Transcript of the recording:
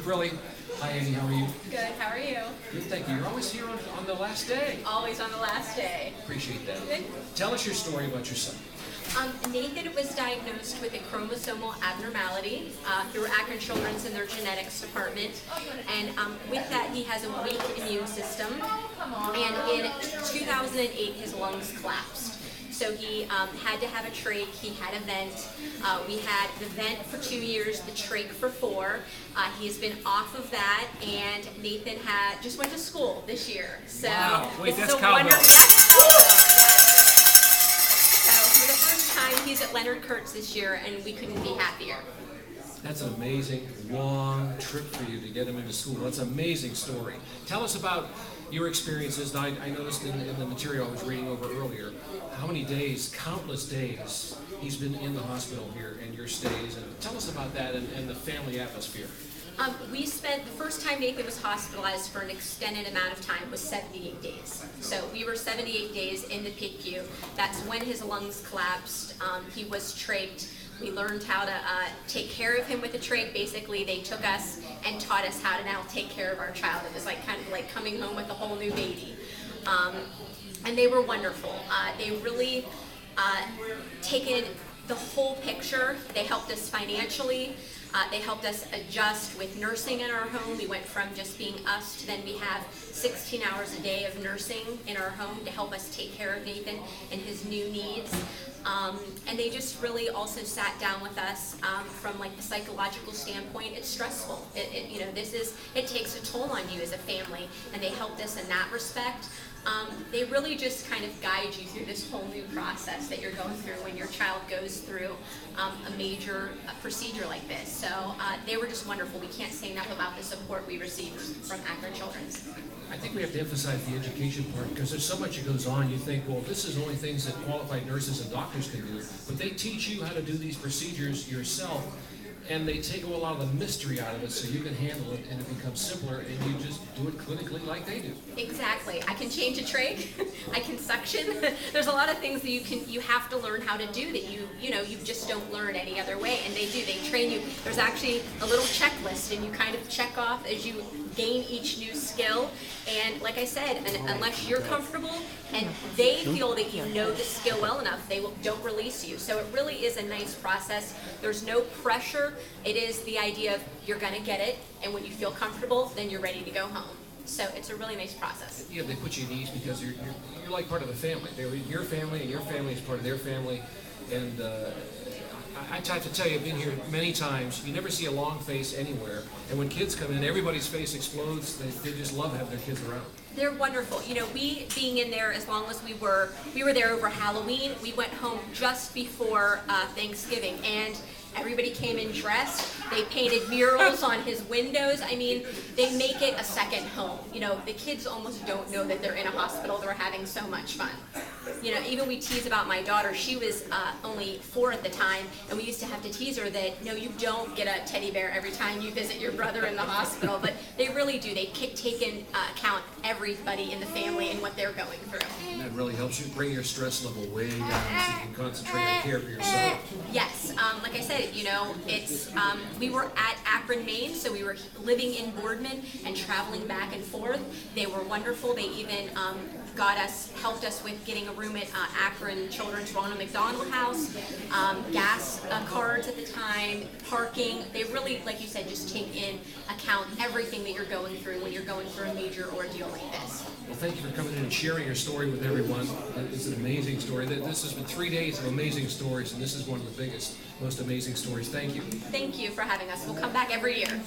Daprille. Hi, Annie. How are you? Good, how are you? Good, thank you. You're always here on the last day. Always on the last day. Appreciate that. Good. Tell us your story about your son. Nathan was diagnosed with a chromosomal abnormality through Akron Children's in their genetics department, and with that he has a weak immune system, and in 2008 his lungs collapsed. So he had to have a trach, he had a vent. We had the vent for 2 years, the trach for 4. He's been off of that, and Nathan just went to school this year. So wow, wait, that's cowbell. cowbell. So for the first time, he's at Leonard Kurtz this year, and we couldn't be happier. That's an amazing, long trip for you to get him into school. That's an amazing story. Tell us about your experiences. I noticed in the material I was reading over earlier, how many days, countless days, he's been in the hospital here and your stays. And tell us about that and the family atmosphere. We spent, the first time Nathan was hospitalized for an extended amount of time was 78 days. So we were 78 days in the PICU. That's when his lungs collapsed. He was trached. We learned how to take care of him with a trach. Basically, they took us and taught us how to now take care of our child. It was like kind of like coming home with a whole new baby. And they were wonderful. They really taken the whole picture. They helped us financially. They helped us adjust with nursing in our home. We went from just being us to then we have 16 hours a day of nursing in our home to help us take care of Nathan and his new needs. And they just really also sat down with us from like the psychological standpoint. It's stressful. It takes a toll on you as a family, and they helped us in that respect. They really just kind of guide you through this whole new process that you're going through when your child goes through a major procedure like this. So they were just wonderful. We can't say enough about the support we received from Akron Children's. I think we have to emphasize the education part because there's so much that goes on. You think, well, this is only things that qualified nurses and doctors can do, but they teach you how to do these procedures yourself, and they take a lot of the mystery out of it so you can handle it and it becomes simpler and you just do it clinically like they do. Exactly. I can change a trach. I can suction. There's a lot of things that you have to learn how to do that you just don't learn any other way, and they do. They train you. There's actually a little checklist, and you kind of check off as you gain each new skill. And like I said, unless you're comfortable and they feel that you know the skill well enough, they don't release you. So it really is a nice process. There's no pressure. It is the idea of you're going to get it, and when you feel comfortable, then you're ready to go home. So it's a really nice process. Yeah, they put you at ease because you're like part of the family. They're your family, and your family is part of their family. And I have to tell you, I've been here many times. You never see a long face anywhere. And when kids come in, everybody's face explodes. They just love having their kids around. They're wonderful. We being in there as long as we were there over Halloween. We went home just before Thanksgiving, and everybody came in dressed. They painted murals on his windows. I mean, they make it a second home. The kids almost don't know that they're in a hospital. They're having so much fun. Even we tease about my daughter. She was only 4 at the time, and we used to have to tease her that, no, you don't get a teddy bear every time you visit your brother in the hospital. But they really do. They take into account everybody in the family and what they're going through. And that really helps you bring your stress level way down so you can concentrate on care for yourself. Yes. Like I said, it's we were at Akron, Maine, so we were living in Boardman and traveling back and forth. They were wonderful. They even helped us with getting a room at Akron Children's Ronald McDonald House, gas cards at the time, parking. They really, like you said, just take in account everything that you're going through when you're going through a major ordeal like this. Well, thank you for coming in and sharing your story with everyone. It's an amazing story. This has been 3 days of amazing stories, and this is one of the biggest, most amazing stories. Thank you. Thank you for having us. We'll come back every year.